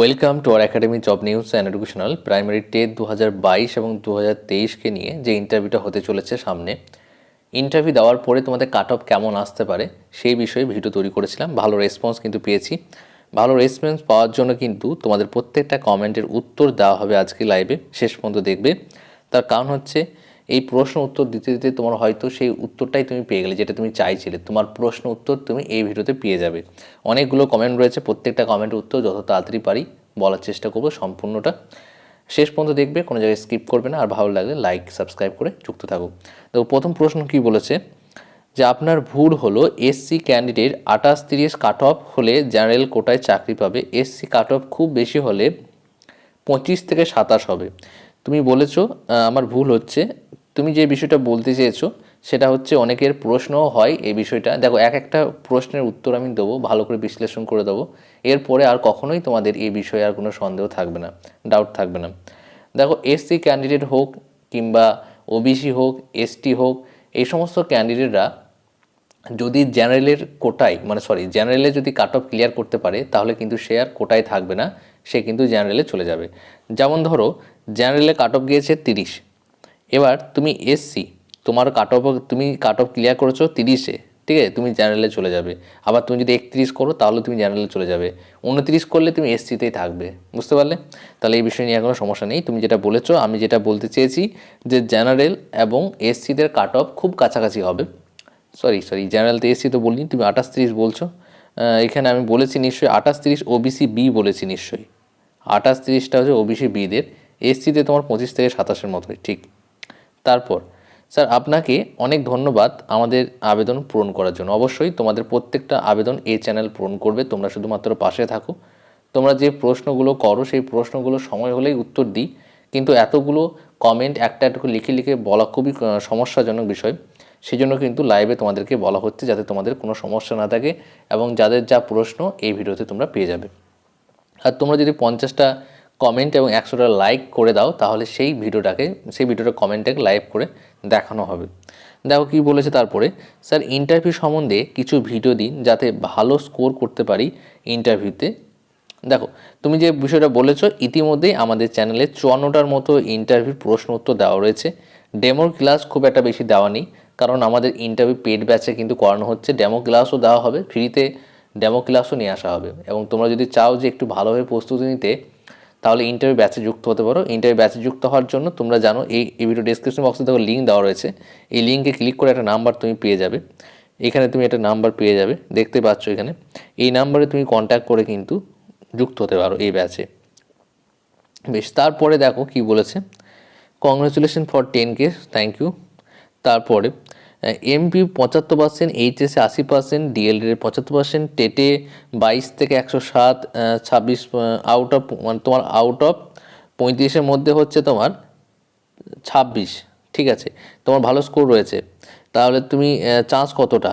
Welcome to our academy job news and educational primary TET 2022 এবং 2023কে নিয়ে যে ইন্টারভিউটা হতে চলেছে সামনে, ইন্টারভিউ দেওয়ার পরে তোমাদের কাট অফ কেমন আসতে পারে সেই বিষয়ে ভিডিও তৈরি করেছিলাম। ভালো রেসপন্স কিন্তু পেয়েছি। ভালো রেসপন্স পাওয়ার জন্য কিন্তু তোমাদের প্রত্যেকটা কমেন্টের উত্তর দেওয়া হবে আজকে লাইভে, শেষ পর্যন্ত দেখবে। তার কারণ হচ্ছে এই প্রশ্ন উত্তর দিতে দিতে তোমার হয়তো সেই উত্তরটাই তুমি পেয়ে গেলে, যেটা তুমি চাইছিলে। তোমার প্রশ্ন উত্তর তুমি এই ভিডিওতে পেয়ে যাবে। অনেকগুলো কমেন্ট রয়েছে, প্রত্যেকটা কমেন্টের উত্তর যত তাড়াতাড়ি পারি বলার চেষ্টা করবো সম্পূর্ণটা। শেষ পর্যন্ত দেখবে, কোনো জায়গায় স্কিপ করবে না। আর ভালো লাগলে লাইক সাবস্ক্রাইব করে যুক্ত থাকো। তো প্রথম প্রশ্ন কি বলেছে যে আপনার ভুল হলো এসসি ক্যান্ডিডেট 28-30 কাট অফ হলে জেনারেল কোটায় চাকরি পাবে। এসসি কাট অফ খুব বেশি হলে 25 থেকে 27 হবে। তুমি বলেছো আমার ভুল হচ্ছে। তুমি যে বিষয়টা বলতে চেয়েছো সেটা হচ্ছে অনেকের প্রশ্নও হয় এই বিষয়টা। দেখো, এক একটা প্রশ্নের উত্তর আমি দেবো, ভালো করে বিশ্লেষণ করে দেবো। এরপরে আর কখনোই তোমাদের এই বিষয়ে আর কোনো সন্দেহ থাকবে না, ডাউট থাকবে না। দেখো, এসসি ক্যান্ডিডেট হোক কিংবা ওবিসি হোক, এসটি হোক, এই সমস্ত ক্যান্ডিডেটরা যদি জেনারেলের কোটায় জেনারেলে যদি কাট অফ ক্লিয়ার করতে পারে তাহলে কিন্তু সে আর কোটায় থাকবে না, সে কিন্তু জেনারেলে চলে যাবে। যেমন ধরো, জেনারেলে কাট অফ গিয়েছে 30, এবার তুমি এসসি, তোমার তুমি কাট অফ ক্লিয়ার করেছো 30-এ, ঠিক আছে, তুমি জেনারেলে চলে যাবে। আবার তুমি যদি 31 করো তাহলে তুমি জেনারেলে চলে যাবে। 29 করলে তুমি এসসিতেই থাকবে। বুঝতে পারলে? তাহলে এই বিষয় নিয়ে কোনো সমস্যা নেই। তুমি যেটা বলেছো, আমি যেটা বলতে চেয়েছি যে জেনারেল এবং এসসিদের কাট অফ খুব কাছাকাছি হবে। সরি জেনারেল তো এসসি তো বলিনি, তুমি 28-30 বলছো। এখানে আমি বলেছি নিশ্চয়ই 28-30 ওবিসি বি বলেছি নিশ্চয়ই। 28-30টা হচ্ছে ওবিসি বিদের, এসসিতে তোমার 25 থেকে 27-এর মতোই, ঠিক। তারপর, স্যার আপনাকে অনেক ধন্যবাদ আমাদের আবেদন পূরণ করার জন্য। অবশ্যই তোমাদের প্রত্যেকটা আবেদন এই চ্যানেল পূরণ করবে, তোমরা শুধুমাত্র পাশে থাকো। তোমরা যে প্রশ্নগুলো করো সেই প্রশ্নগুলো সময় হলেই উত্তর দিই, কিন্তু এতগুলো কমেন্ট একটা একটু লিখে লিখে বলা খুবই সমস্যাজনক বিষয়। সেই জন্য কিন্তু লাইভে তোমাদেরকে বলা হচ্ছে যাতে তোমাদের কোনো সমস্যা না থাকে এবং যাদের যা প্রশ্ন এই ভিডিওতে তোমরা পেয়ে যাবে। আর তোমরা যদি 50টা কমেন্ট এবং 100টা লাইক করে দাও তাহলে সেই ভিডিওটা কমেন্টটাকে লাইভ করে দেখানো হবে। দেখো কি বলেছে তারপরে, স্যার ইন্টারভিউ সম্বন্ধে কিছু ভিডিও দিন যাতে ভালো স্কোর করতে পারি ইন্টারভিউতে। দেখো, তুমি যে বিষয়টা বলেছো, ইতিমধ্যেই আমাদের চ্যানেলে 54টার মতো ইন্টারভিউর প্রশ্ন উত্তর দেওয়া রয়েছে। ডেমোর ক্লাস খুব একটা বেশি দেওয়া নেই, কারণ আমাদের ইন্টারভিউ পেড ব্যাচে কিন্তু করানো হচ্ছে। ডেমো ক্লাসও দেওয়া হবে, ফ্রিতে ডেমো ক্লাসও নিয়ে আসা হবে। এবং তোমরা যদি চাও যে একটু ভালোভাবে প্রস্তুতি নিতে, তাহলে ইন্টারভিউ ব্যাচে যুক্ত হতে পারো। ইন্টারভিউ ব্যাচে যুক্ত হওয়ার জন্য তোমরা জানো, এই ভিডিও ডেসক্রিপশন বক্সে দেখো লিঙ্ক দেওয়া রয়েছে। এই লিঙ্কে ক্লিক করে একটা নাম্বার তুমি পেয়ে যাবে। এখানে তুমি একটা নাম্বার পেয়ে যাবে, দেখতে পাচ্ছ এখানে। এই নাম্বারে তুমি কন্ট্যাক্ট করে কিন্তু যুক্ত হতে পারো এই ব্যাচে। বেশ, তারপরে দেখো কি বলেছে, congratulation for 10K, thank you. তারপরে এমপি 75%, এইচএসে 80%, ডিএলএড 75%, টেটে 22 থেকে 107, 26 আউট অফ তোমার আউট অফ 35-এর মধ্যে হচ্ছে তোমার 26, ঠিক আছে, তোমার ভালো স্কোর রয়েছে। তাহলে তুমি চান্স কতটা?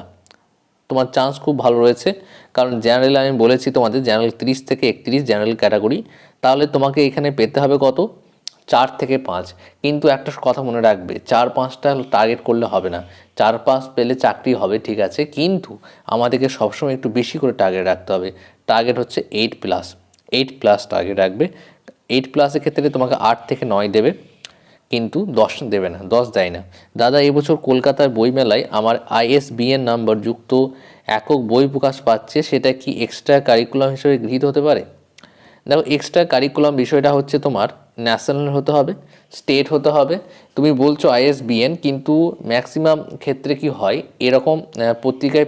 তোমার চান্স খুব ভালো রয়েছে, কারণ জেনারেল আমি বলেছি তোমাদের জেনারেল 30 থেকে 31 জেনারেল ক্যাটাগরি। তাহলে তোমাকে এখানে পেতে হবে কত? 4 থেকে 5। কিন্তু একটা কথা মনে রাখবে, 4-5টা টার্গেট করলে হবে না। 4-5 পেলে চাকরি হবে, ঠিক আছে, কিন্তু আমাদেরকে সবসময় একটু বেশি করে টার্গেট রাখতে হবে। টার্গেট হচ্ছে 8+ টার্গেট রাখবে। 8+এর ক্ষেত্রে তোমাকে 8 থেকে 9 দেবে, কিন্তু 10 দেবে না, 10 দেয় না। দাদা, এবছর কলকাতার বইমেলায় আমার ISBN নাম্বার যুক্ত একক বই প্রকাশ পাচ্ছে, সেটা কি এক্সট্রা কারিকুলাম হিসেবে গৃহীত হতে পারে? দেখো, এক্সট্রা কারিকুলাম বিষয়টা হচ্ছে তোমার ন্যাশনাল হতে হবে, স্টেট হতে হবে। তুমি বলছো ISBN, কিন্তু ম্যাক্সিমাম ক্ষেত্রে কি হয়, এরকম পত্রিকায়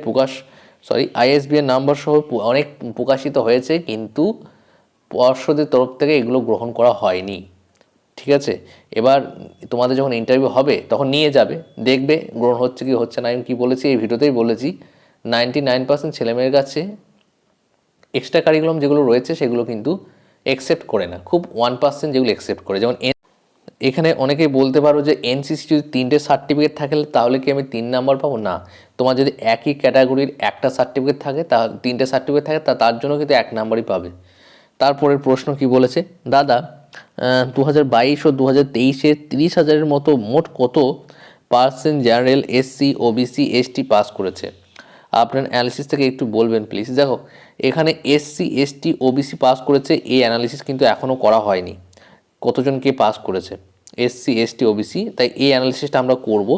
ISBN নাম্বার সহ অনেক প্রকাশিত হয়েছে, কিন্তু পর্ষদের তরফ থেকে এগুলো গ্রহণ করা হয়নি, ঠিক আছে। এবার তোমাদের যখন ইন্টারভিউ হবে তখন নিয়ে যাবে, দেখবে গ্রহণ হচ্ছে কি হচ্ছে না। আমি কি বলেছি এই ভিডিওতেই বলেছি, 99% ছেলেমেয়ের কাছে এক্সট্রা কারিকুলাম যেগুলো রয়েছে সেগুলো কিন্তু অ্যাকসেপ্ট করে না, খুব 1% যেগুলো অ্যাকসেপ্ট করে। যেমন এখানে অনেকেই বলতে পারো যে এনসিসি যদি 3টে সার্টিফিকেট থাকে তাহলে কি আমি 3 নাম্বার পাবো? না, তোমার যদি একই ক্যাটাগরির একটা সার্টিফিকেট থাকে, তার 3টে সার্টিফিকেট থাকে, তার জন্য কিন্তু 1 নাম্বারই পাবে। তারপরের প্রশ্ন কি বলেছে, দাদা 2022 ও 2023-এ 30,000-এর মতো মোট কত % general, SC, OBC, ST pass করেছে? আপনার অ্যানালিসিস থেকে একটু বলবেন প্লিজ। দেখো এখানে এসসি এসটি ওবিসি পাস করেছে, এই অ্যানালিসিস কিন্তু এখনও করা হয়নি কতজন কে পাস করেছে এসসি এসটি ওবিসি, তাই এই অ্যানালিসিসটা আমরা করব,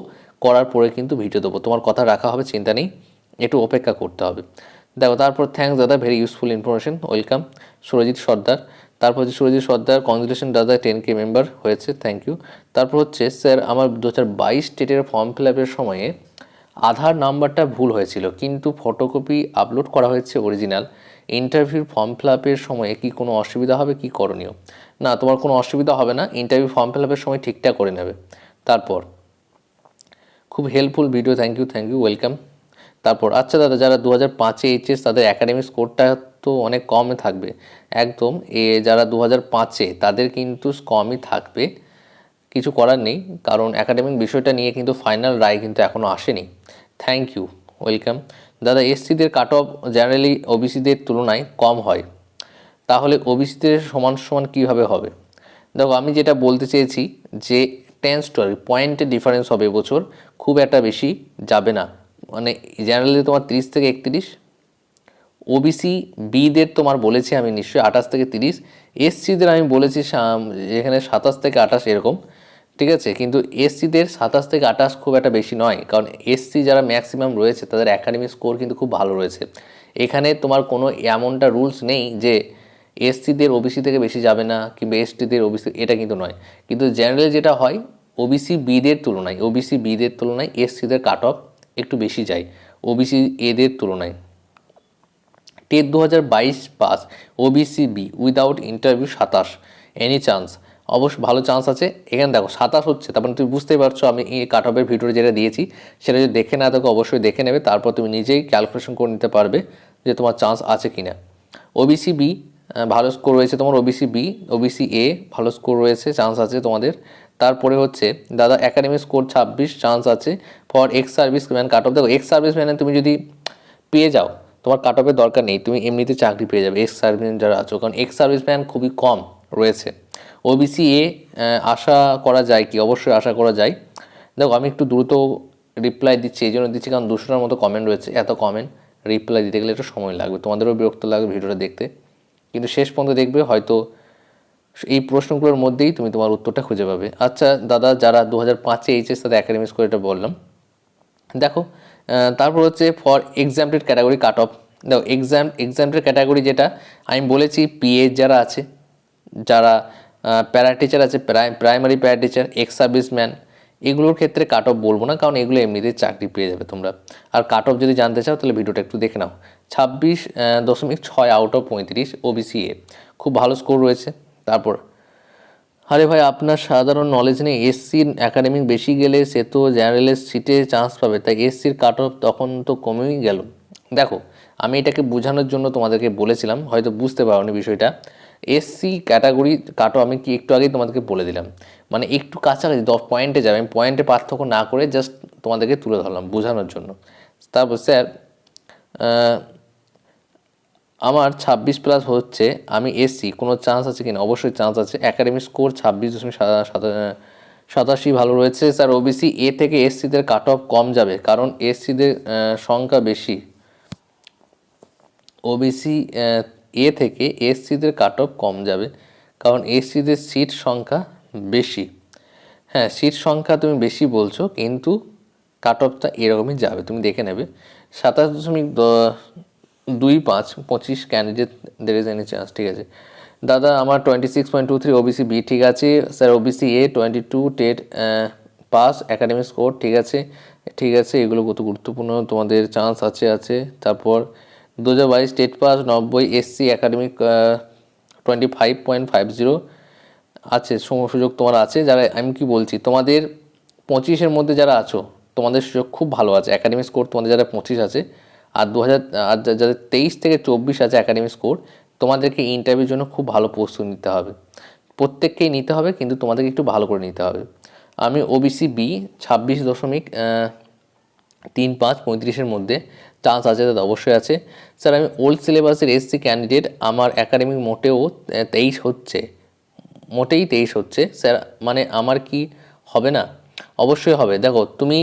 করার পরে কিন্তু ভিডিও দেবো, তোমার কথা রাখা হবে, চিন্তা নেই, একটু অপেক্ষা করতে হবে। দেখো তারপর থ্যাঙ্কস দাদা, very useful information, welcome Surajit Sardar. তারপর হচ্ছে সুরজিৎ সর্দার, কংগ্রেচুলেশন দাদা 10K মেম্বার হয়েছে, থ্যাংক ইউ। তারপর হচ্ছে স্যার আমার 2022 টেটের ফর্ম ফিল আপের সময়ে আধার নাম্বারটা ভুল হয়েছিল, কিন্তু ফটোকপি আপলোড করা হয়েছে অরিজিনাল। ইন্টারভিউর ফর্ম ফিল আপের সময়ে কি কোনো অসুবিধা হবে, কি করণীয়? না, তোমার কোনো অসুবিধা হবে না, ইন্টারভিউ ফর্ম ফিল আপের সময় ঠিকঠাক করে নেবে। তারপর খুব helpful video, thank you, welcome. তারপর আচ্ছা দাদা, যারা 2005 এইচএস তাদের একাডেমিক স্কোরটা তো অনেক কমে থাকবে, একদম যারা 2005 তাদের কিন্তু কমই থাকবে, কিছু করার নেই, কারণ একাডেমিক বিষয়টা নিয়ে কিন্তু ফাইনাল রায় কিন্তু এখনও আসেনি। Thank you, welcome. দাদা এসসিদের কাট অফ জেনারেলি ওবিসিদের তুলনায় কম হয়, তাহলে ওবিসিদের সমান সমান কীভাবে হবে? দেখো আমি যেটা বলতে চেয়েছি যে 10 স্টোরি পয়েন্টের ডিফারেন্স হবে এবছর, খুব একটা বেশি যাবে না, মানে জেনারেলি তোমার 30 থেকে 31, ওবিসি বিদের তোমার বলেছি আমি নিশ্চয়ই 28 থেকে 30, এসসিদের আমি বলেছি এখানে 27 থেকে 28 এরকম, ঠিক আছে, কিন্তু এসসিদের 27 থেকে 28 খুব একটা বেশি নয়, কারণ এসসি যারা ম্যাক্সিমাম রয়েছে তাদের একাডেমিক স্কোর কিন্তু খুব ভালো রয়েছে। এখানে তোমার কোনো এমনটা রুলস নেই যে এসসিদের ওবিসি থেকে বেশি যাবে না কিংবা এসটিদের ওবিসি, এটা কিন্তু নয়, কিন্তু জেনারেলি যেটা হয় ওবিসি বিদের তুলনায় এসসিদের কাট অফ একটু বেশি যায় ওবিসি এদের তুলনায়। TET 2022 pass, OBC B without interview 27, any chance? অবশ্য ভালো চান্স আছে, এখানে দেখো 27 হচ্ছে, তারপরে তুমি বুঝতেই পারছো আমি এই কাট অফের ভিডিও যেটা দিয়েছি সেটা যদি দেখে না থাকো অবশ্যই দেখে নেবে, তারপর তুমি নিজেই ক্যালকুলেশন করে নিতে পারবে যে তোমার চান্স আছে কি না। ওবিসি বি ভালো স্কোর রয়েছে তোমার, ওবিসি বি, ওবিসি এ ভালো স্কোর রয়েছে, চান্স আছে তোমাদের। তারপরে হচ্ছে দাদা একাডেমিক স্কোর 26, চান্স আছে for x service man cut off. দেখো এক্স সার্ভিস ম্যানে তুমি যদি পেয়ে যাও তোমার কাট অফের দরকার নেই, তুমি এমনিতে চাকরি পেয়ে যাবে এক্স সার্ভিসম্যান যারা আছো, কারণ এক্স সার্ভিসম্যান খুবই কম রয়েছে। ওবিসি এ আশা করা যায় কি? অবশ্যই আশা করা যায়। দেখো আমি একটু দ্রুত রিপ্লাই দিচ্ছি, এই জন্য দিচ্ছি কারণ 200টার মতো কমেন্ট রয়েছে, এত কমেন্ট রিপ্লাই দিতে গেলে একটু সময় লাগবে, তোমাদেরও বিরক্ত লাগবে ভিডিওটা দেখতে, কিন্তু শেষ পর্যন্ত দেখবে হয়তো এই প্রশ্নগুলোর মধ্যেই তুমি তোমার উত্তরটা খুঁজে পাবে। আচ্ছা দাদা, যারা 2005 এইচএস তাদের একাডেমিক স্কোর এটা বললাম, দেখো তারপর হচ্ছে for exempted category cut off. দেখো এক্সামটেড ক্যাটাগরি যেটা আমি বলেছি, পিএ যারা আছে, যারা প্যারা টিচার আছে, primary para teacher, ex serviceman, এগুলোর ক্ষেত্রে কাট অফ বলবো না, কারণ এগুলো এমনিতেই চাকরি পেয়ে যাবে তোমরা। আর কাট অফ যদি জানতে চাও তাহলে ভিডিওটা একটু দেখে নাও। 26.6 আউট অফ 35 ওবিসি এ, খুব ভালো স্কোর রয়েছে। তারপর আরে ভাই আপনার সাধারণ নলেজ নেই, এসসির একাডেমিক বেশি গেলে সে তো জেনারেলের সিটে চান্স পাবে, তাই এসসির কাট অফ তখন তো কমেই গেল। দেখো আমি এটাকে বোঝানোর জন্য তোমাদেরকে বলেছিলাম, হয়তো বুঝতে পারোনি বিষয়টা। এসসি ক্যাটাগরি কাট অফ আমি কি একটু আগেই তোমাদেরকে বলে দিলাম, মানে একটু কাছাকাছি 10 পয়েন্টে যাবে, আমি পয়েন্টে পার্থক্য না করে জাস্ট তোমাদেরকে তুলে ধরলাম বোঝানোর জন্য। তারপর স্যার আমার 26+ হচ্ছে, আমি এসসি, কোনো চান্স আছে কিনা? অবশ্যই চান্স আছে, একাডেমিক স্কোর 26.87 ভালো রয়েছে স্যার। ওবিসি এ থেকে এসসিদের কাট অফ কম যাবে কারণ এসসিদের সংখ্যা বেশি, ওবিসি এ থেকে এসসিদের কাট অফ কম যাবে কারণ এসসিদের সিট সংখ্যা বেশি। হ্যাঁ সিট সংখ্যা তুমি বেশি বলছো, কিন্তু কাট অফটা এরকমই যাবে, তুমি দেখে নেবে। 27.25 25 candidate there is any chance, ঠিক আছে দাদা। আমার 26.23 ওবিসি বি, ঠিক আছে sir. OBC A 22 TET pass, academic score ঠিক আছে, ঠিক আছে, এগুলো কত গুরুত্বপূর্ণ, তোমাদের চান্স আছে। তারপর 2022 টেট পাস 90, এসসি একাডেমিক 25.50 আছে, সুযোগ তোমার আছে। যারা আমি কি বলছি তোমাদের 25-এর মধ্যে যারা আছো তোমাদের সুযোগ খুব ভালো আছে, একাডেমিক স্কোর তোমাদের যারা 25 আছে, আর যাদের 23 থেকে 24 আছে একাডেমিক স্কোর, তোমাদেরকে ইন্টারভিউর জন্য খুব ভালো প্রস্তুতি নিতে হবে, প্রত্যেককেই নিতে হবে, কিন্তু তোমাদেরকে একটু ভালো করে নিতে হবে। আমি ওবিসি বি 26.35 35-এর মধ্যে চান্স আছে দাদা, অবশ্যই আছে স্যার। আমি ওল্ড সিলেবাসের এসসি ক্যান্ডিডেট, আমার একাডেমিক মোটেই 23 হচ্ছে স্যার, মানে আমার কি হবে না? অবশ্যই হবে। দেখো তুমি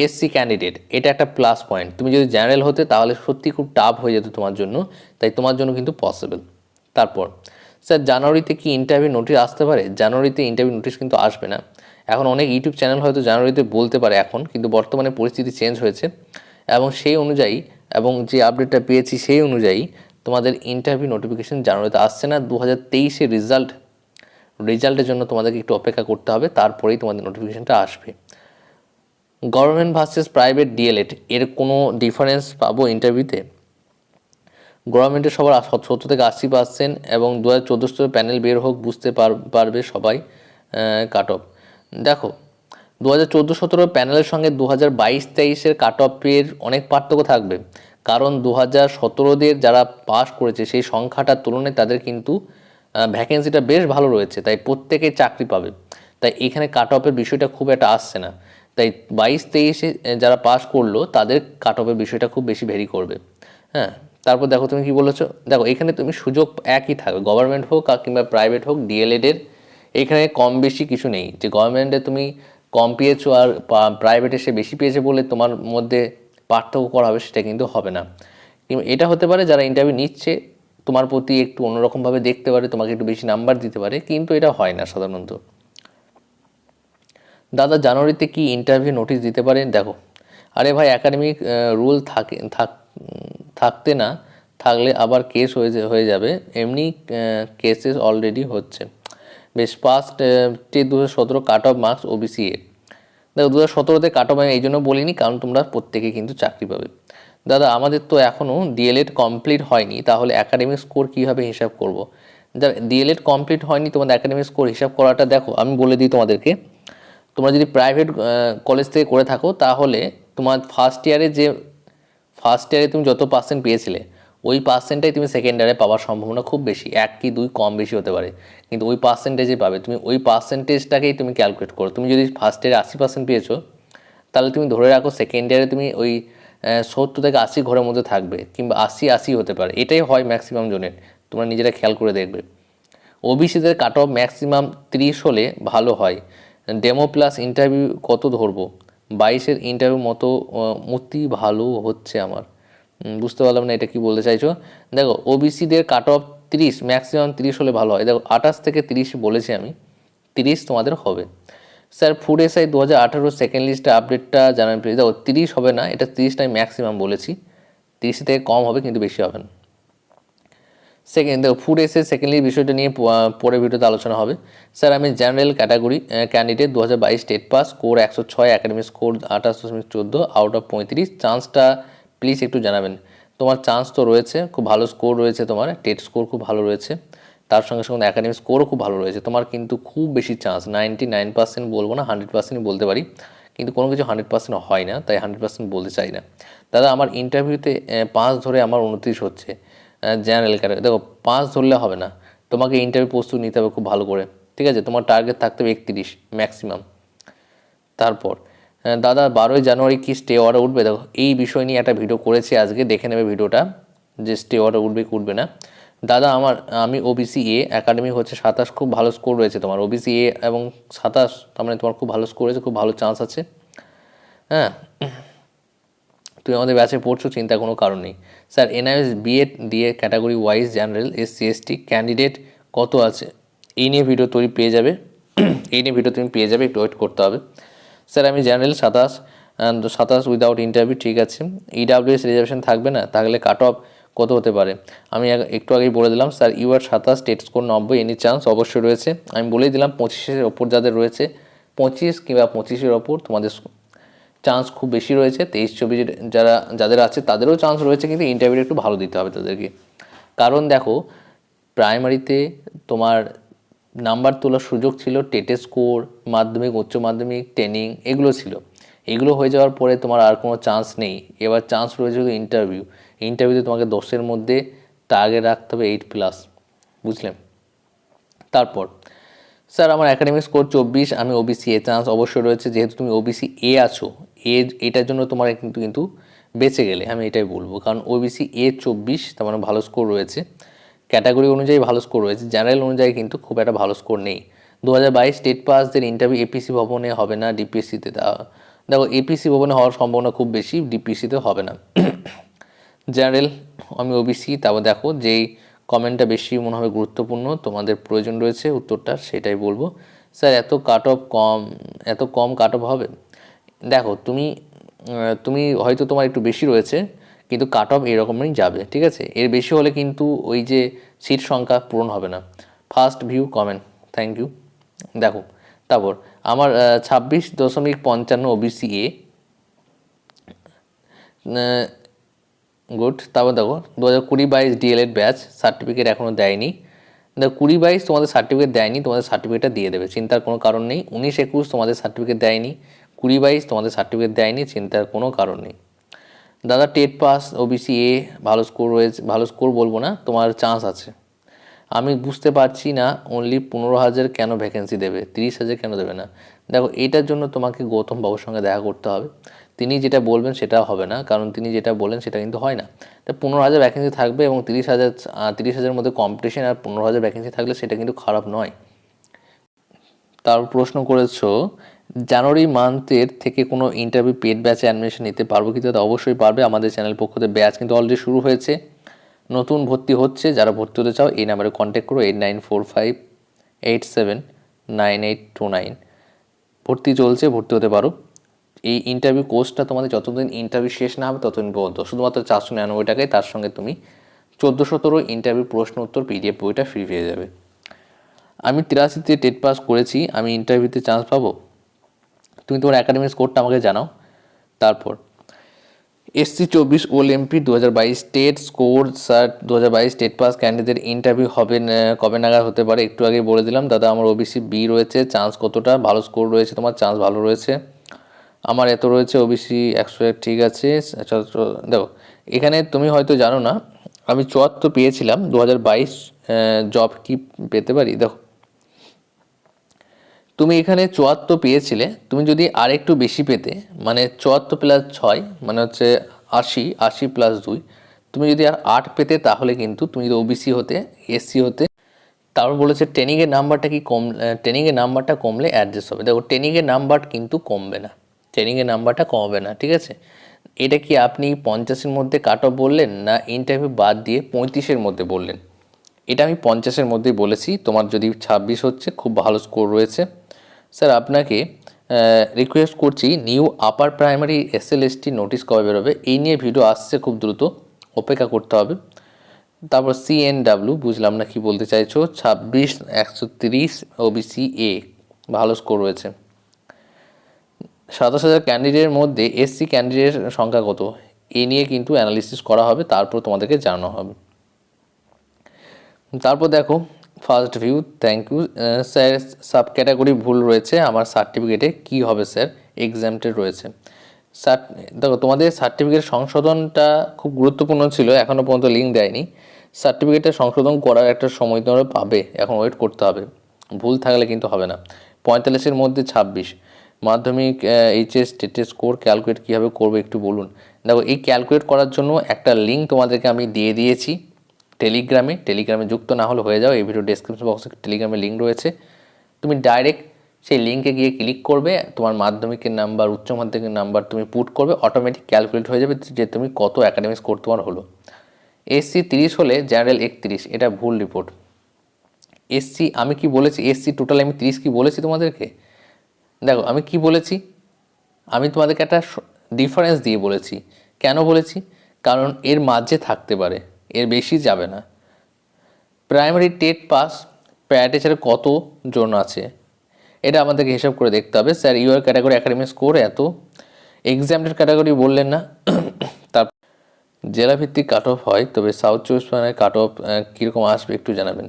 এসসি ক্যান্ডিডেট, এটা একটা প্লাস পয়েন্ট। তুমি যদি জেনারেল হতে তাহলে সত্যি খুব টাফ হয়ে যেত তোমার জন্য, তাই তোমার জন্য কিন্তু পসিবল। তারপর স্যার জানুয়ারিতে কি ইন্টারভিউ নোটিশ আসতে পারে? জানুয়ারিতে ইন্টারভিউ নোটিশ কিন্তু আসবে না। এখন অনেক ইউটিউব চ্যানেল হয়তো জানুয়ারিতে বলতে পারে এখন, কিন্তু বর্তমানে পরিস্থিতি চেঞ্জ হয়েছে এবং সেই অনুযায়ী এবং যে আপডেটটা পেয়েছি সেই অনুযায়ী তোমাদের ইন্টারভিউ নোটিফিকেশন জানুয়ারিতে আসছে না। 2023-এর রেজাল্টের জন্য তোমাদেরকে একটু অপেক্ষা করতে হবে, তারপরেই তোমাদের নোটিফিকেশনটা আসবে। গভর্নমেন্ট ভার্সেস প্রাইভেট ডিএলএড এর কোনো ডিফারেন্স পাবো ইন্টারভিউতে? গভর্নমেন্টের সবার 70 থেকে 80% এবং 2014 প্যানেল বের হোক, বুঝতে পারবে সবাই কাট অফ। দেখো 2014-17 প্যানেলের সঙ্গে 2022-23-এর কাট অফের অনেক পার্থক্য থাকবে, কারণ 2017-দের যারা পাস করেছে সেই সংখ্যাটার তুলনায় তাদের কিন্তু ভ্যাকেন্সিটা বেশ ভালো রয়েছে, তাই প্রত্যেকে চাকরি পাবে। তাই এখানে কাট অফের বিষয়টা খুব একটা আসছে না, তাই 22-23-এ যারা পাস করলো তাদের কাট অফের বিষয়টা খুব বেশি ভেরি করবে। হ্যাঁ, তারপর দেখো তুমি কি বলেছো, দেখো এখানে তুমি সুযোগ একই থাকবে, গভর্নমেন্ট হোক কিংবা প্রাইভেট হোক, ডিএলএডের এখানে কম বেশি কিছু নেই যে গভর্নমেন্টে তুমি কম পেয়েছো আর প্রাইভেটে সে বেশি পেয়েছে বলে তোমার মধ্যে পার্থক্য করা হবে, সেটা কিন্তু হবে না। কিন্তু এটা হতে পারে যারা ইন্টারভিউ নিচ্ছে তোমার প্রতি একটু অন্যরকমভাবে দেখতে পারে, তোমাকে একটু বেশি নাম্বার দিতে পারে, কিন্তু এটা হয় না সাধারণত। দাদা জানুয়ারিতে কি ইন্টারভিউ নোটিশ দিতে পারেন? দেখো আরে ভাই, একাডেমিক রুল থাকতে না থাকলে আবার কেস হয়ে যাবে, এমনি কেসেস অলরেডি হচ্ছে। বেশ, first 2017 cut off marks OBC A. দেখো 2017-তে কাট অফ আমি এই জন্য বলিনি কারণ তোমরা প্রত্যেকে কিন্তু চাকরি পাবে। দাদা আমাদের তো এখনও ডিএলএড কমপ্লিট হয়নি, তাহলে একাডেমিক স্কোর কীভাবে হিসাব করব? ডিএলএড কমপ্লিট হয়নি, তোমাদের একাডেমিক স্কোর হিসাব করাটা দেখো আমি বলে দিই তোমাদেরকে। তোমরা যদি প্রাইভেট কলেজ থেকে করে থাকো তাহলে তোমার ফার্স্ট ইয়ারে তুমি যত পার্সেন্ট পেয়েছিলে ওই পার্সেন্টটাই তুমি সেকেন্ড ইয়ারে পাওয়ার সম্ভাবনা খুব বেশি, 1 কি 2 কম বেশি হতে পারে, কিন্তু ওই পার্সেন্টেজে পাবে। তুমি ওই পার্সেন্টেজটাকেই তুমি ক্যালকুলেট করো। তুমি যদি ফার্স্ট ইয়ারে 80% পেয়েছো তাহলে তুমি ধরে রাখো সেকেন্ড ইয়ারে তুমি ওই 70 থেকে 80 ঘরের মধ্যে থাকবে, কিংবা 80 হতে পারে, এটাই হয় ম্যাক্সিমাম জনের, তোমরা নিজেরা খেয়াল করে দেখবে। ওবিসিদের কাট অফ ম্যাক্সিমাম 30 হলে ভালো হয়। ডেমো প্লাস ইন্টারভিউ কত ধরবো? 22-এর ইন্টারভিউ মতি ভালো হচ্ছে আমার। বুঝতে পারলাম না এটা কি বলতে চাইছো। দেখো ওবিসিদের কাট অফ 30, ম্যাক্সিমাম 30 হলে ভালো হয়। দেখো 28 থেকে 30 বলেছি আমি, 30 তোমাদের হবে। স্যার ফুড এসআই 2018 সেকেন্ড লিস্টে আপডেটটা জানান প্লিজ। দেখো 30 হবে না, এটা 30টাই ম্যাক্সিমাম বলেছি, 30 থেকে কম হবে কিন্তু বেশি হবে না। সেকেন্ড দেখো ফুড এসআই সেকেন্ড লিস্ট বিষয়টা নিয়ে পরে ভিডিওতে আলোচনা হবে। স্যার আমি general category candidate, 2022 state pass, score 106, academic score 28.14 out of 35। চান্সটা প্লিজ একটু জানাবেন। তোমার চান্স তো রয়েছে, খুব ভালো স্কোর রয়েছে, তোমার টেট স্কোর খুব ভালো রয়েছে, তার সঙ্গে সঙ্গে একাডেমিক স্কোরও খুব ভালো রয়েছে। তোমার কিন্তু খুব বেশি চান্স, 99% বলবো না, 100% বলতে পারি, কিন্তু কোনো কিছু 100% হয় না, তাই 100% বলতে চাই না। দাদা আমার ইন্টারভিউতে 5 ধরে আমার 29 হচ্ছে জেনারেল ক্যাটাগরি। দেখো 5 ধরলে হবে না, তোমাকে ইন্টারভিউ প্রস্তুত নিতে হবে খুব ভালো করে, ঠিক আছে? তোমার টার্গেট থাকতে হবে 31 ম্যাক্সিমাম। তারপর দাদা 12ই জানুয়ারি কি স্টে অর্ডার উঠবে? দেখো এই বিষয় নিয়ে একটা ভিডিও করেছি আজকে, দেখে নেবে ভিডিওটা, যে স্টে অর্ডার উঠবে কি উঠবে না। দাদা আমি ওবিসি এ, একাডেমিক হচ্ছে 27, খুব ভালো স্কোর রয়েছে তোমার ওবিসি এ এবং 27, তার মানে তোমার খুব ভালো স্কোর রয়েছে, খুব ভালো চান্স আছে। হ্যাঁ, তুমি আমাদের ব্যাচে পড়ছো, চিন্তা কোনো কারণ নেই। স্যার এনআইএস বিএড দিয়ে category wise general SC ST candidate কত আছে? এই নিয়ে ভিডিও তৈরি পেয়ে যাবে, এই নিয়ে ভিডিও তুমি পেয়ে যাবে, একটু ওয়েট করতে হবে। স্যার আমি জেনারেল 27 উইদাউট ইন্টারভিউ, ঠিক আছে। ইডাব্লিউএস রিজার্ভেশন থাকবে না, তাহলে কাট অফ কত হতে পারে? আমি একটু আগেই বলে দিলাম। Sir UR 27, state score 90, any chance? অবশ্যই রয়েছে, আমি বলেই দিলাম 25-এর ওপর যাদের রয়েছে, 25 কিংবা 25-এর ওপর তোমাদের চান্স খুব বেশি রয়েছে। 23-24 যাদের আছে তাদেরও চান্স রয়েছে, কিন্তু ইন্টারভিউ একটু ভালো দিতে হবে তাদেরকে। কারণ দেখো প্রাইমারিতে তোমার নাম্বার তোলার সুযোগ ছিল, টেটের স্কোর, মাধ্যমিক, উচ্চ মাধ্যমিক, ট্রেনিং, এগুলো ছিল। এগুলো হয়ে যাওয়ার পরে তোমার আর কোনো চান্স নেই, এবার চান্স রয়েছে শুধু ইন্টারভিউতে তোমাকে 10-এর মধ্যে টার্গেট রাখতে হবে 8+, বুঝলেন? তারপর স্যার আমার একাডেমিক স্কোর 24, আমি ওবিসি এ, চান্স অবশ্যই রয়েছে, যেহেতু তুমি ওবিসি এ আছো, এটার জন্য তোমার কিন্তু বেঁচে গেলে আমি এটাই বলবো, কারণ ওবিসি এ 24, তার মানে ভালো স্কোর রয়েছে, ক্যাটাগরি অনুযায়ী ভালো স্কোর রয়েছে, জেনারেল অনুযায়ী কিন্তু খুব একটা ভালো স্কোর নেই। 2022 স্টেট পাসদের ইন্টারভিউ এপিসি ভবনে হবে না, ডিপিএসসিতে দেখো এপিসি ভবনে হওয়ার সম্ভাবনা খুব বেশি, ডিপিসিতে হবে না। জেনারেল আমি ওবিসি। তারপর দেখো যেই কমেন্টটা বেশি মনে হবে গুরুত্বপূর্ণ, তোমাদের প্রয়োজন রয়েছে উত্তরটা, সেটাই বলবো। স্যার এত কম কাট অফ হবে? দেখো তুমি হয়তো তোমার একটু বেশি রয়েছে, কিন্তু কাট অফ এরকমই যাবে, ঠিক আছে? এর বেশি হলে কিন্তু ওই যে সিট সংখ্যা পূরণ হবে না। First view comment, thank you. দেখো তারপর আমার 26.55 ওবিসি এ, গুড। তারপর দেখো 2020-22 ডিএলএড ব্যাচ সার্টিফিকেট এখনও দেয়নি। দেখো 20-22 তোমাদের সার্টিফিকেট দেয়নি, তোমাদের সার্টিফিকেটটা দিয়ে দেবে, চিন্তার কোনো কারণ নেই। 19-21 তোমাদের সার্টিফিকেট দেয়নি, 20-22 তোমাদের সার্টিফিকেট দেয়নি, চিন্তার কোনো কারণ নেই। দাদা টেট পাস ওবিসি এ, ভালো স্কোর রয়েছে, ভালো স্কোর বলবো না, তোমার চান্স আছে। আমি বুঝতে পারছি না অনলি 15,000 কেন ভ্যাকেন্সি দেবে, 30,000 কেন দেবে না? দেখো এটার জন্য তোমাকে গৌতম বাবুর সঙ্গে দেখা করতে হবে। তিনি যেটা বলবেন সেটা হবে না, কারণ তিনি যেটা বলেন সেটা কিন্তু হয় না। তা 15,000 ভ্যাকেন্সি থাকবে এবং 30,000 মধ্যে কম্পিটিশন, আর 15,000 ভ্যাকেন্সি থাকলে সেটা কিন্তু খারাপ নয়। তার প্রশ্ন করেছো জানুয়ারি মান্থের থেকে কোনো ইন্টারভিউ পেড ব্যাচে অ্যাডমিশন নিতে পারবো কি? দাদা অবশ্যই পারবে, আমাদের চ্যানেল পক্ষ থেকে ব্যাচ কিন্তু অলরেডি শুরু হয়েছে, নতুন ভর্তি হচ্ছে। যারা ভর্তি হতে চাও এই নাম্বারে কন্ট্যাক্ট করো, 8945879829। ভর্তি চলছে, ভর্তি হতে পারো। এই ইন্টারভিউ কোর্সটা তোমাদের যতদিন ইন্টারভিউ শেষ না হবে ততদিন পর্যন্ত, শুধুমাত্র 499 টাকায়, তার সঙ্গে তুমি 1400 ইন্টারভিউ প্রশ্ন উত্তর পিডিএফ বইটা ফ্রি পেয়ে যাবে। আমি 83-তে টেট পাস করেছি, আমি ইন্টারভিউতে চান্স পাবো? তুমি তোমার একাডেমিক স্কোরটা আমাকে জানাও। তারপর SC 24 ওএলএমপি 2022 TET score, sir 2022 TET pass candidate interview হবে কবে নাগাদ হতে পারে? একটু আগে বলে দিলাম দাদা, আমার ওবিসি বি রয়েছে, চান্স কতটা? ভালো স্কোর রয়েছে, তোমার চান্স ভালো রয়েছে। আমার এত রয়েছে ওবিসি 101, ঠিক আছে। দেখো এখানে তুমি হয়তো জানো না, আমি 74 পেয়েছিলাম 2022, জব কি পেতে পারি? দেখো তুমি এখানে 74 পেয়েছিলে, তুমি যদি আর একটু বেশি পেতে, মানে 74+6 মানে হচ্ছে 80, 80+2, তুমি যদি আর 8 পেতে তাহলে কিন্তু তুমি যদি ওবিসি হতে, এসসি হতে। তারপর বলেছে ট্রেনিংয়ের নাম্বারটা কি ট্রেনিংয়ের নাম্বারটা কমলে অ্যাডজাস্ট হবে। দেখো ট্রেনিংয়ের নাম্বার কিন্তু কমবে না, ট্রেনিংয়ের নাম্বারটা কমবে না, ঠিক আছে? এটা কি আপনি 50-এর মধ্যে কাট অফ বললেন, না ইন্টারভিউ বাদ দিয়ে 35-এর মধ্যে বললেন? এটা আমি 50-এর মধ্যেই বলেছি। তোমার যদি 26 হচ্ছে, খুব ভালো স্কোর রয়েছে। স্যার আপনাকে রিকোয়েস্ট করছি, new upper primary SLST notice কবে বেরোবে? এই নিয়ে ভিডিও আসছে খুব দ্রুত, অপেক্ষা করতে হবে। তারপর CNW, বুঝলাম না কি বলতে চাইছো। 26-130 ওবিসি এ, ভালো স্কোর রয়েছে। 27,000 ক্যান্ডিডেটের মধ্যে SC ক্যান্ডিডেটের সংখ্যা কত? এ নিয়ে কিন্তু অ্যানালিসিস করা হবে, তারপর তোমাদেরকে জানানো হবে। তারপর দেখো first view, thank you sir. Sub category ভুল রয়েছে আমার সার্টিফিকেটে, কি হবে স্যার? এক্সামটেড রয়েছে। দেখো তোমাদের সার্টিফিকেট সংশোধনটা খুব গুরুত্বপূর্ণ ছিল, এখনও পর্যন্ত লিঙ্ক দেয়নি। সার্টিফিকেটটা সংশোধন করার একটা সময় তোমরা পাবে, এখন ওয়েট করতে হবে, ভুল থাকলে কিন্তু হবে না। 45-এর মধ্যে 26, মাধ্যমিক HS টেটের স্কোর ক্যালকুলেট কীভাবে করবে একটু বলুন। দেখো এই ক্যালকুলেট করার জন্য একটা লিঙ্ক তোমাদেরকে আমি দিয়ে দিয়েছি টেলিগ্রামে যুক্ত না হলে হয়ে যাও, এই ভিডিও ডেসক্রিপশন বক্সে টেলিগ্রামের লিঙ্ক রয়েছে। তুমি ডাইরেক্ট সেই লিঙ্কে গিয়ে ক্লিক করবে, তোমার মাধ্যমিকের নাম্বার, উচ্চ মাধ্যমিকের নাম্বার তুমি পুট করবে, অটোমেটিক ক্যালকুলেট হয়ে যাবে যে তুমি কত একাডেমিক স্কোর তোমার হলো। SC 30 হলে জেনারেল 31, এটা ভুল রিপোর্ট। SC আমি কি বলেছি? SC টোটাল আমি 30 কি বলেছি তোমাদেরকে? দেখো আমি কি বলেছি, আমি তোমাদেরকে একটা ডিফারেন্স দিয়ে বলেছি। কেন বলেছি? কারণ এর মাঝে থাকতে পারে, এর বেশি যাবে না। প্রাইমারি টেট পাস প্যারাটেচারে কত জন আছে এটা আমাদেরকে হিসাব করে দেখতে হবে। Sir UR category academic score এত, এক্সামটেড ক্যাটাগরি বললেন না। তার জেলাভিত্তিক কাট অফ হয়, তবে সাউথ চব্বিশ পরগনায় কাট অফ কীরকম আসবে একটু জানাবেন।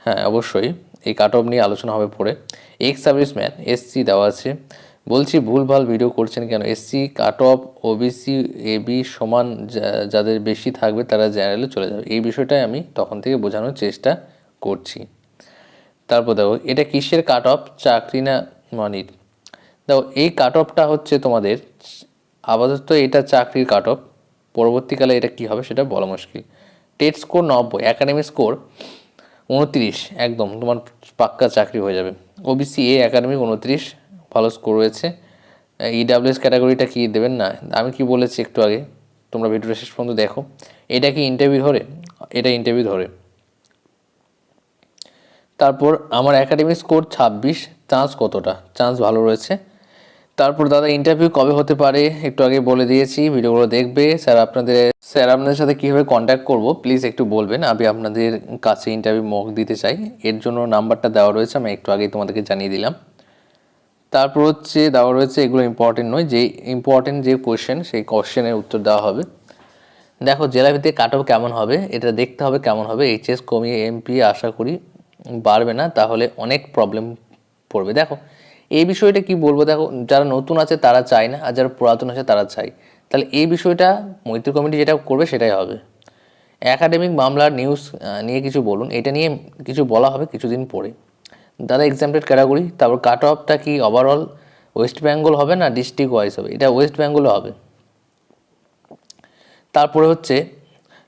হ্যাঁ অবশ্যই, এই কাট অফ নিয়ে আলোচনা হবে পরে। এক্স সার্ভিসম্যান SC দেওয়া আছে, বলছি ভুলভাল ভিডিও করছেন কেন? SC cut off OBC AB সমান, যাদের বেশি থাকবে তারা জেনারেলে চলে যাবে, এই বিষয়টাই আমি তখন থেকে বোঝানোর চেষ্টা করছি। তারপর দেখো এটা কিসের কাট অফ, চাকরি না মানির? দেখো এই কাট অফটা হচ্ছে তোমাদের আপাতত এটা চাকরির কাট অফ, পরবর্তীকালে এটা কি হবে সেটা বলা মুশকিল। টেট স্কোর 90, একাডেমিক স্কোর 29, একদম তোমার পাক্কা চাকরি হয়ে যাবে। ওবিসি এ একাডেমিক 29, ভালো স্কোর রয়েছে। ইডাব্লিউএস ক্যাটাগরিটা কি দেবেন না? আমি কি বলেছি একটু আগে, তোমরা ভিডিওটা শেষ পর্যন্ত দেখো। এটা কি ইন্টারভিউ ধরে? এটা ইন্টারভিউ ধরে। তারপর আমার একাডেমিক স্কোর 26, চান্স কতটা? চান্স ভালো রয়েছে। তারপর দাদা ইন্টারভিউ কবে হতে পারে একটু আগে বলে দিয়েছি, ভিডিওগুলো দেখবে। স্যার আপনাদের সাথে কীভাবে কন্ট্যাক্ট করব প্লিজ একটু বলবেন, আমি আপনাদের কাছে ইন্টারভিউ মক দিতে চাই। এর জন্য নাম্বারটা দেওয়া রয়েছে, আমি একটু আগেই তোমাদেরকে জানিয়ে দিলাম। তারপর হচ্ছে দেওয়া রয়েছে, এগুলো ইম্পর্টেন্ট নয়, যে ইম্পর্টেন্ট যে কোয়েশ্চেন সেই কোয়েশ্চেনের উত্তর দেওয়া হবে। দেখো জেলাভিত্তিক কাট অফ কেমন হবে এটা দেখতে হবে কেমন হবে। এইচএস কমিয়ে এমপি আশা করি বাড়বে না, তাহলে অনেক প্রবলেম পড়বে। দেখো এই বিষয়টা কি বলবো, দেখো যারা নতুন আছে তারা চায় না, আর যারা পুরাতন আছে তারা চায়। তাহলে এই বিষয়টা মৈত্রী কমিটি যেটা করবে সেটাই হবে। একাডেমিক মামলার নিউজ নিয়ে কিছু বলুন, এটা নিয়ে কিছু বলা হবে কিছুদিন পরে। দাদা এক্সামটেড ক্যাটাগরি, তারপর কাট অফটা কি ওভারঅল ওয়েস্ট বেঙ্গল হবে না ডিস্ট্রিক্ট ওয়াইজ হবে? এটা ওয়েস্ট বেঙ্গলে হবে। তারপরে হচ্ছে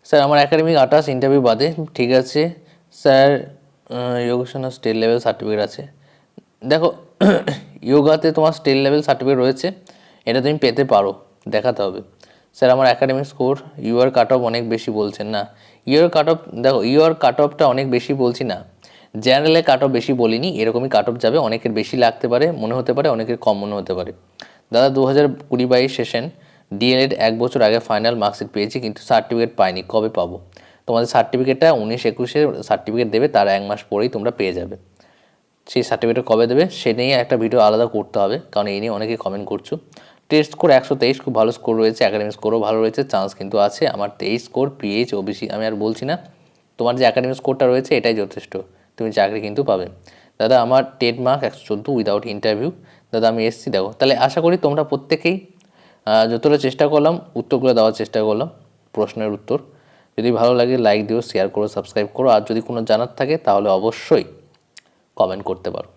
স্যার আমার একাডেমিক 28 ইন্টারভিউ বাদে, ঠিক আছে স্যার যোগেশনের স্টেট লেভেল সার্টিফিকেট আছে। দেখো যোগাতে তোমার স্টেট লেভেল সার্টিফিকেট রয়েছে, এটা তুমি পেতে পারো, দেখাতে হবে। স্যার আমার academic score UR cut off অনেক বেশি বলছেন না। ইউআর কাট অফ, দেখো ইউআর কাট অফটা অনেক বেশি বলছি না, জেনারেলে কাট অফ বেশি বলিনি, এরকমই কাট অফ যাবে। অনেকের বেশি লাগতে পারে মনে হতে পারে, অনেকের কম মনে হতে পারে। দাদা 2020-22 সেশন ডিএলএড 1 বছর আগে ফাইনাল মার্কশিট পেয়েছি, কিন্তু সার্টিফিকেট পাইনি, কবে পাবো? তোমাদের সার্টিফিকেটটা 19-21 সার্টিফিকেট দেবে, তার 1 মাস পরেই তোমরা পেয়ে যাবে। সেই সার্টিফিকেট কবে দেবে সে নিয়ে একটা ভিডিও আলাদা করতে হবে, কারণ এই নিয়ে অনেকেই কমেন্ট করছো। টেস্ট স্কোর 123, খুব ভালো স্কোর রয়েছে, একাডেমিক স্কোরও ভালো রয়েছে, চান্স কিন্তু আছে। আমার 23 স্কোর, পিএইচ ওবিসি আমি আর বলছি না, তোমার যে একাডেমিক স্কোরটা রয়েছে এটাই যথেষ্ট, তুমি চাকরি কিন্তু পাবে। দাদা আমার টেট মার্ক 114 উইদাউট ইন্টারভিউ। দাদা আমি এসছি, দেখো তাহলে আশা করি তোমরা প্রত্যেকেই যতটা চেষ্টা করলাম উত্তরগুলো দেওয়ার চেষ্টা করলাম, প্রশ্নের উত্তর। যদি ভালো লাগে লাইক দিও, শেয়ার করো, সাবস্ক্রাইব করো, আর যদি কোনো জানার থাকে তাহলে অবশ্যই কমেন্ট করতে পারো।